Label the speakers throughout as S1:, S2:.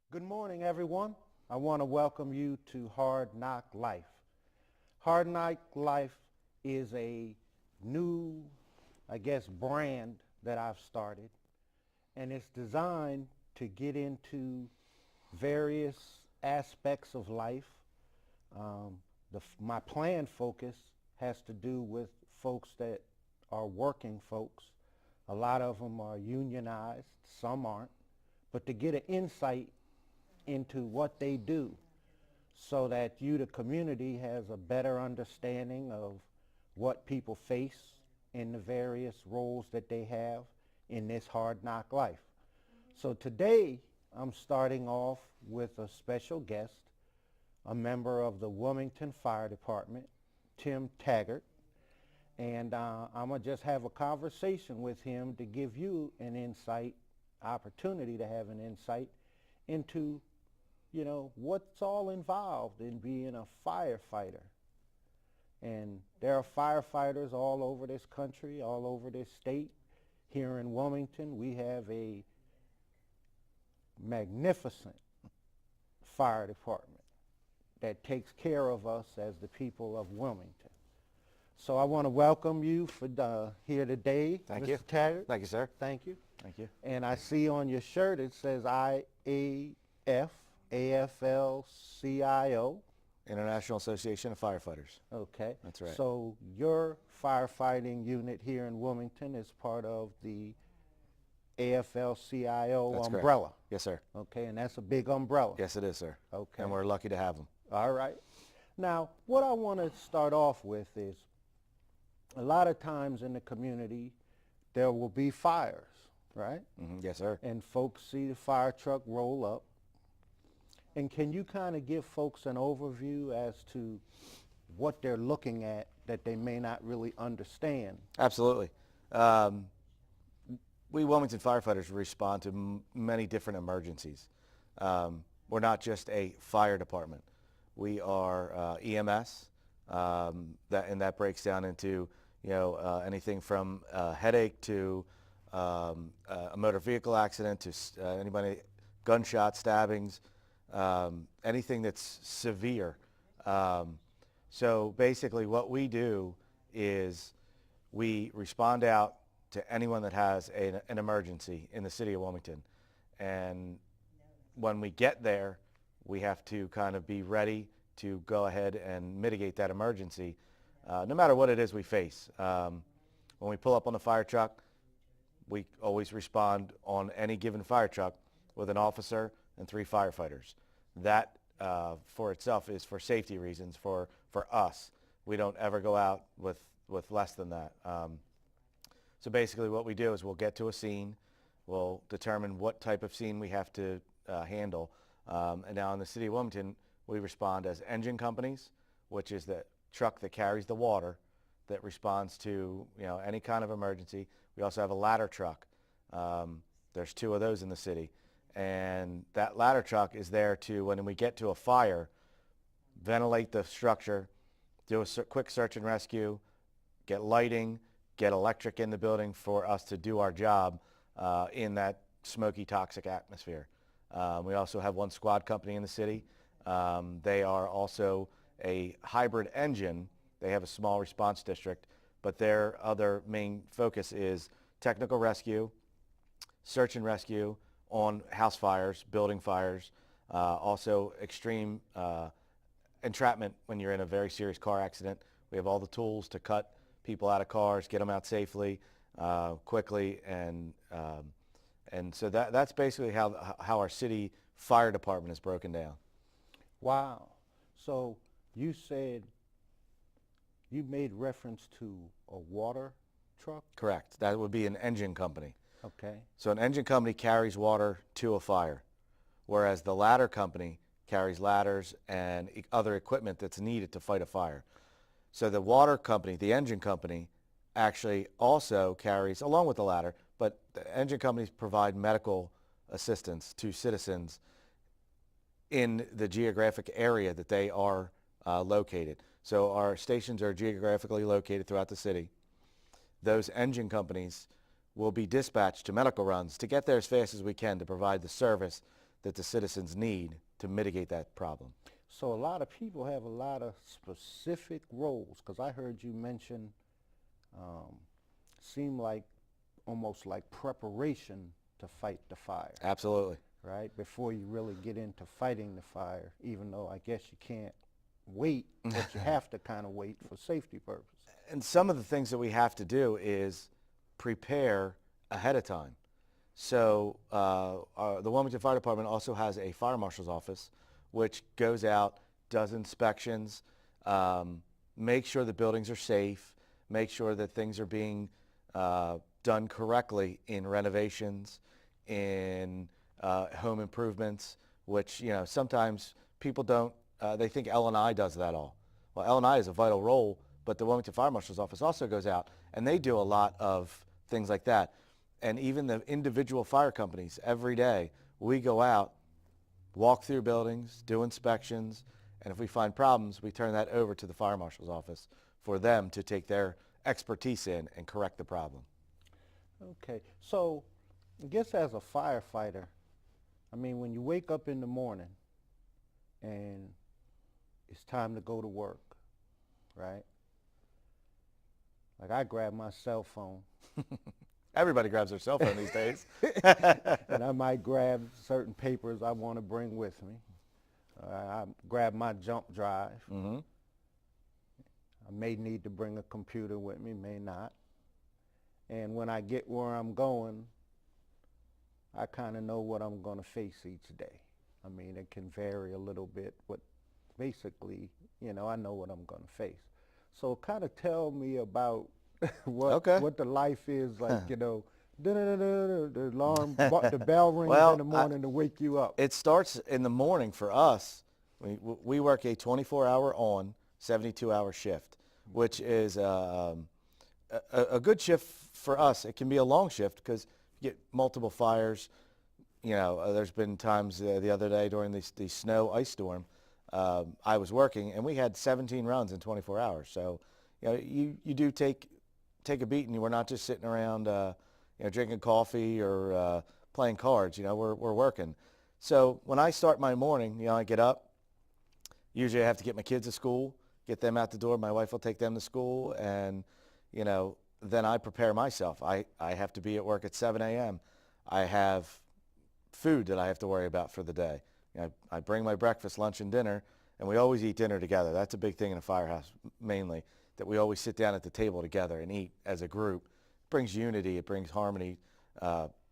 S1: Good morning, everyone. I want to welcome you to Hard Knock Life. Hard Knock Life is a new, brand that I've started, and it's designed to get into various aspects of life. My planned focus has to do with folks that are working folks. A lot of them are unionized, some aren't, but to get an insight into what they do so that you, the community, has a better understanding of what people face in the various roles that they have in this hard knock life. So today I'm starting off with a special guest, a member of the Wilmington Fire Department, Tim Taggart, and I'm going to just have a conversation with him to give you an opportunity to have an insight into what's all involved in being a firefighter. And there are firefighters all over this country, all over this state. Here in Wilmington, we have a magnificent fire department that takes care of us as the people of Wilmington. So I want to welcome you for here today,
S2: Thank
S1: Mr.
S2: you.
S1: Taggart.
S2: Thank you, sir.
S1: Thank you.
S2: Thank you.
S1: And I see on your shirt it says IAFF, AFL-CIO.
S2: International Association of Firefighters.
S1: Okay.
S2: That's right.
S1: So your firefighting unit here in Wilmington is part of the AFL-CIO
S2: That's
S1: umbrella.
S2: correct. Yes, sir.
S1: Okay, and that's a big umbrella.
S2: Yes, it is, sir.
S1: Okay.
S2: And we're lucky to have them.
S1: All right. Now, what I want to start off with is a lot of times in the community there will be fires, right?
S2: Yes, sir.
S1: And folks see the fire truck roll up. And can you kind of give folks an overview as to what they're looking at that they may not really understand?
S2: Absolutely. We Wilmington firefighters respond to many different emergencies. We're not just a fire department. We are EMS, and that breaks down into anything from a headache to a motor vehicle accident to anybody, gunshot stabbings, anything that's severe. So basically what we do is we respond out to anyone that has an emergency in the city of Wilmington. And when we get there, we have to kind of be ready to go ahead and mitigate that emergency, no matter what it is we face. When we pull up on the fire truck, we always respond on any given fire truck with an officer and 3 firefighters. That for itself is for safety reasons for us. We don't ever go out with less than that. So basically what we do is we'll get to a scene, we'll determine what type of scene we have to handle. And now in the city of Wilmington, we respond as engine companies, which is the truck that carries the water that responds to any kind of emergency. We also have a ladder truck. There's 2 of those in the city. And that ladder truck is there to, when we get to a fire, ventilate the structure, do a quick search and rescue, get lighting, get electric in the building for us to do our job in that smoky, toxic atmosphere. We also have 1 squad company in the city. They are also a hybrid engine. They have a small response district, but their other main focus is technical rescue, search and rescue on house fires, building fires, also extreme entrapment when you're in a very serious car accident. We have all the tools to cut people out of cars, get them out safely, quickly, and so that's basically how our city fire department is broken down.
S1: Wow. So you said you made reference to a water truck?
S2: Correct. That would be an engine company.
S1: Okay.
S2: So an engine company carries water to a fire, whereas the ladder company carries ladders and other equipment that's needed to fight a fire. So the water company, the engine company, actually also carries, along with the ladder, but the engine companies provide medical assistance to citizens in the geographic area that they are located. So our stations are geographically located throughout the city. Those engine companies will be dispatched to medical runs to get there as fast as we can to provide the service that the citizens need to mitigate that problem.
S1: So a lot of people have a lot of specific roles, because I heard you mention, seem like almost like preparation to fight the fire,
S2: Absolutely.
S1: right? Before you really get into fighting the fire, even though I guess you can't wait, but you have to kind of wait for safety purposes.
S2: And some of the things that we have to do is prepare ahead of time. So the Wilmington Fire Department also has a fire marshal's office, which goes out, does inspections, makes sure the buildings are safe, make sure that things are being done correctly in renovations, in home improvements, which, you know, sometimes people don't, they think L&I does that all. Well, L&I is a vital role, but the Wilmington Fire Marshal's Office also goes out, and they do a lot of things like that. And even the individual fire companies, every day, we go out, walk through buildings, do inspections, and if we find problems, we turn that over to the Fire Marshal's Office for them to take their expertise in and correct the problem.
S1: Okay, so I guess as a firefighter, I mean, when you wake up in the morning and it's time to go to work, right? Like I grab my cell phone.
S2: Everybody grabs their cell phone these days.
S1: And I might grab certain papers I want to bring with me. I grab my jump drive.
S2: Mm-hmm.
S1: I may need to bring a computer with me, may not. And when I get where I'm going, I kind of know what I'm going to face each day. I mean, it can vary a little bit, but basically, you know, I know what I'm going to face. So kind of tell me about what the life is like, you know, the alarm, the bell rings in the morning to wake you up.
S2: It starts in the morning for us. We work a 24-hour on, 72-hour shift, which is a good shift for us. It can be a long shift because you get multiple fires. You know, there's been times the other day during the snow ice storm, I was working and we had 17 runs in 24 hours. So, you know, you do take a beat, and we're not just sitting around, you know, drinking coffee or playing cards. You know, we're working. So when I start my morning, you know, I get up. Usually I have to get my kids to school, get them out the door. My wife will take them to school, and, you know, then I prepare myself. I have to be at work at 7 a.m. I have food that I have to worry about for the day. You know, I bring my breakfast, lunch, and dinner, and we always eat dinner together. That's a big thing in a firehouse, mainly, that we always sit down at the table together and eat as a group. It brings unity, it brings harmony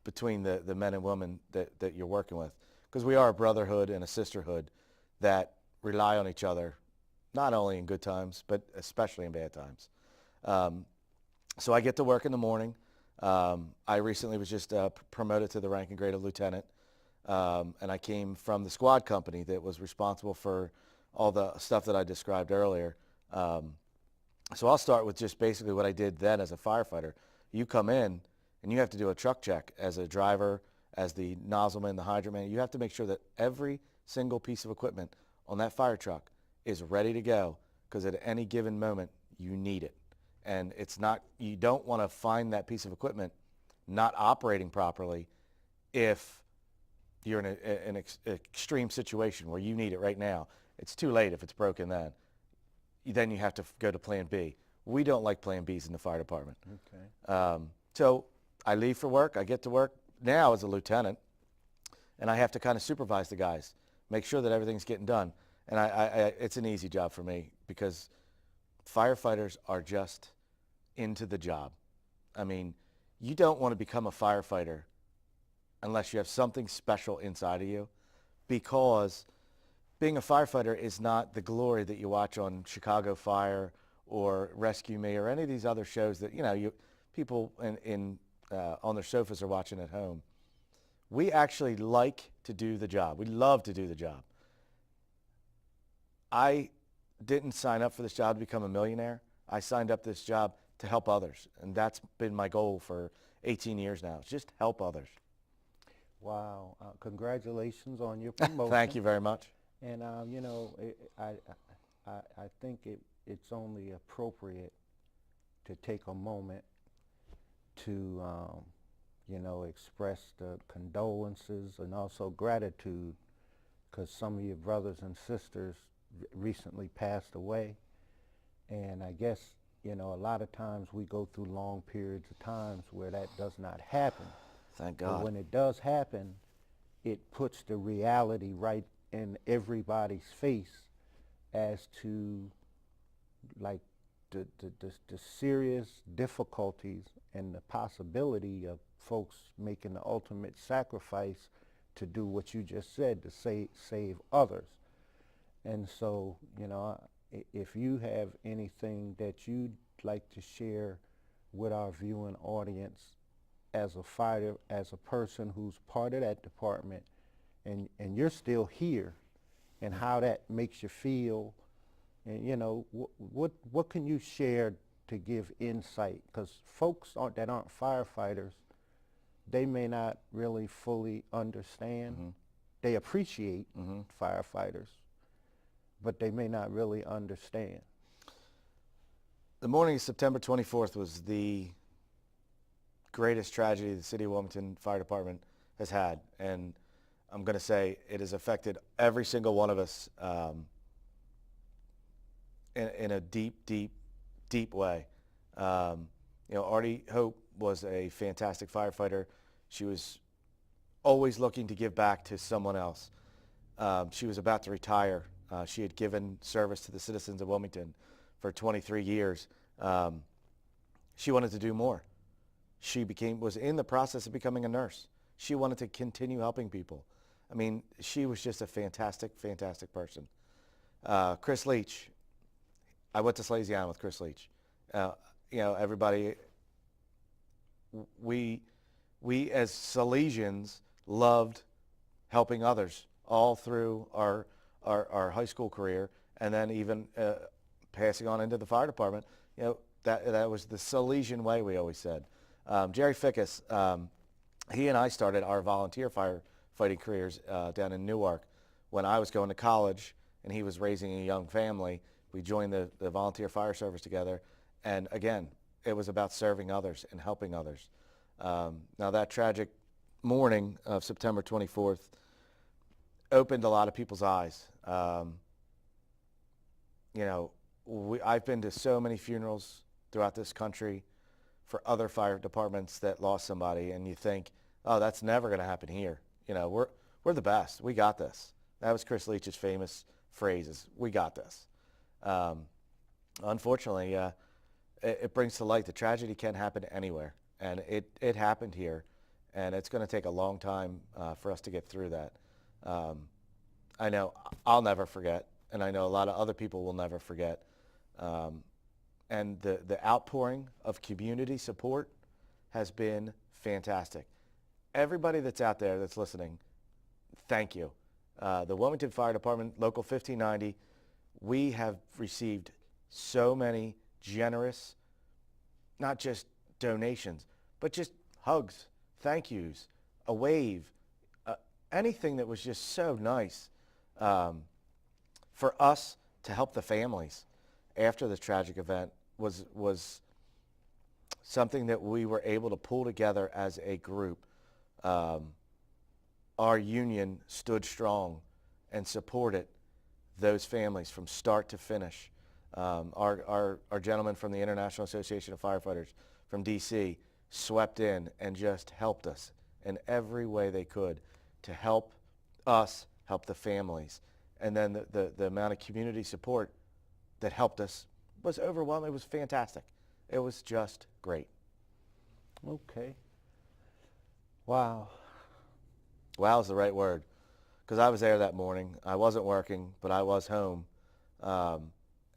S2: between the men and women that you're working with, because we are a brotherhood and a sisterhood that rely on each other, not only in good times, but especially in bad times. So I get to work in the morning. I recently was just promoted to the rank and grade of lieutenant, and I came from the squad company that was responsible for all the stuff that I described earlier. So I'll start with just basically what I did then as a firefighter. You come in and you have to do a truck check as a driver, as the nozzleman, the hydrant man. You have to make sure that every single piece of equipment on that fire truck is ready to go, because at any given moment you need it. And it's not, you don't want to find that piece of equipment not operating properly if you're in an extreme situation where you need it right now. It's too late if it's broken then. Then you have to go to plan B. We don't like plan Bs in the fire department.
S1: Okay.
S2: So I leave for work. I get to work now as a lieutenant, and I have to kind of supervise the guys, make sure that everything's getting done. And it's an easy job for me, because firefighters are just into the job. I mean, you don't want to become a firefighter unless you have something special inside of you, because being a firefighter is not the glory that you watch on Chicago Fire or Rescue Me or any of these other shows that, you know, people on their sofas are watching at home. We actually like to do the job. We love to do the job. I didn't sign up for this job to become a millionaire. I signed up this job to help others, and that's been my goal for 18 years now. It's just help others.
S1: Wow. Congratulations on your promotion.
S2: Thank you very much.
S1: And, you know, I think it's only appropriate to take a moment to express the condolences and also gratitude because some of your brothers and sisters recently passed away. And I guess, a lot of times we go through long periods of times where that does not happen.
S2: Thank
S1: But
S2: God.
S1: when it does happen, it puts the reality right in everybody's face as to like the serious difficulties and the possibility of folks making the ultimate sacrifice to do what you just said, to save others. And so, if you have anything that you'd like to share with our viewing audience as a fighter, as a person who's part of that department, and you're still here, and how that makes you feel, and what can you share to give insight? Because folks that aren't firefighters, they may not really fully understand.
S2: Mm-hmm.
S1: They appreciate
S2: Mm-hmm.
S1: firefighters, but they may not really understand.
S2: The morning of September 24th was the greatest tragedy the City of Wilmington Fire Department has had, and I'm going to say it has affected every single one of us in a deep, deep, deep way. Artie Hope was a fantastic firefighter. She was always looking to give back to someone else. She was about to retire. She had given service to the citizens of Wilmington for 23 years. She wanted to do more. She was in the process of becoming a nurse. She wanted to continue helping people. I mean, she was just a fantastic, fantastic person. Chris Leach. I went to Salesiana with Chris Leach. Everybody, we as Salesians loved helping others all through our high school career, and then even passing on into the fire department. That was the Salesian way, we always said. Jerry Fickus, he and I started our volunteer firefighting careers down in Newark when I was going to college and he was raising a young family. We joined the volunteer fire service together, and again, it was about serving others and helping others. Now that tragic morning of September 24th opened a lot of people's eyes. I've been to so many funerals throughout this country for other fire departments that lost somebody, and you think, oh, that's never going to happen here. We're the best. We got this. That was Chris Leach's famous phrase, we got this. Unfortunately, it brings to light the tragedy can happen anywhere, and it happened here, and it's going to take a long time for us to get through that. I know I'll never forget, and I know a lot of other people will never forget. And the outpouring of community support has been fantastic. Everybody that's out there that's listening, thank you. The Wilmington Fire Department, Local 1590, we have received so many generous, not just donations, but just hugs, thank yous, a wave, anything that was just so nice for us to help the families after this tragic event was something that we were able to pull together as a group. Our union stood strong and supported those families from start to finish. Our gentleman from the International Association of Firefighters from D.C. swept in and just helped us in every way they could to help us help the families. And then the amount of community support that helped us was overwhelming. It was fantastic. It was just great.
S1: Okay. Wow.
S2: Wow is the right word, because I was there that morning. I wasn't working, but I was home.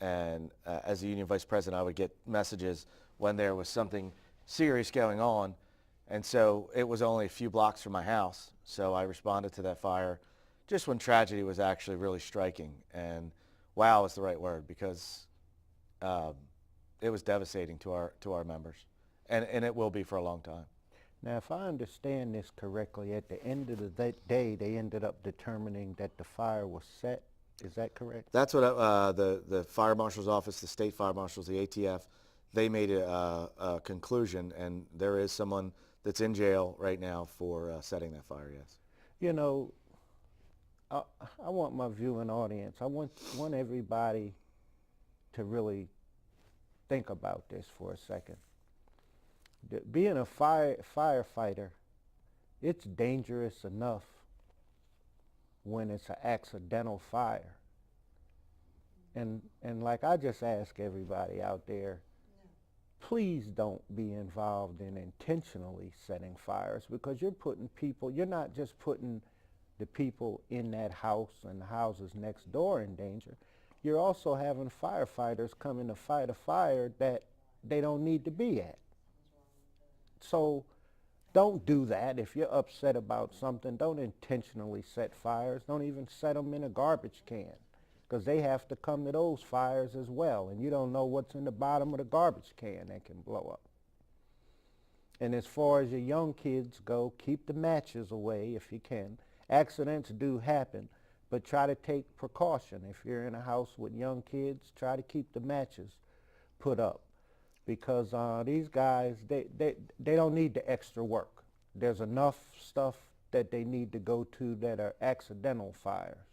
S2: And as the union vice president, I would get messages when there was something serious going on. And so it was only a few blocks from my house. So I responded to that fire just when tragedy was actually really striking. And wow is the right word, because it was devastating to our members. And it will be for a long time.
S1: Now, if I understand this correctly, at the end of the day, they ended up determining that the fire was set. Is that correct?
S2: That's what the fire marshal's office, the state fire marshals, the ATF, they made a conclusion, and there is someone that's in jail right now for setting that fire, yes.
S1: You know, I want my viewing audience, I want everybody to really think about this for a second. Being a firefighter, it's dangerous enough when it's an accidental fire. And like I just ask everybody out there, please don't be involved in intentionally setting fires, because you're putting people, you're not just putting the people in that house and the houses next door in danger. You're also having firefighters come in to fight a fire that they don't need to be at. So don't do that. If you're upset about something, don't intentionally set fires. Don't even set them in a garbage can, because they have to come to those fires as well, and you don't know what's in the bottom of the garbage can that can blow up. And as far as your young kids go, keep the matches away if you can. Accidents do happen, but try to take precaution. If you're in a house with young kids, try to keep the matches put up, because these guys, they don't need the extra work. There's enough stuff that they need to go to that are accidental fires.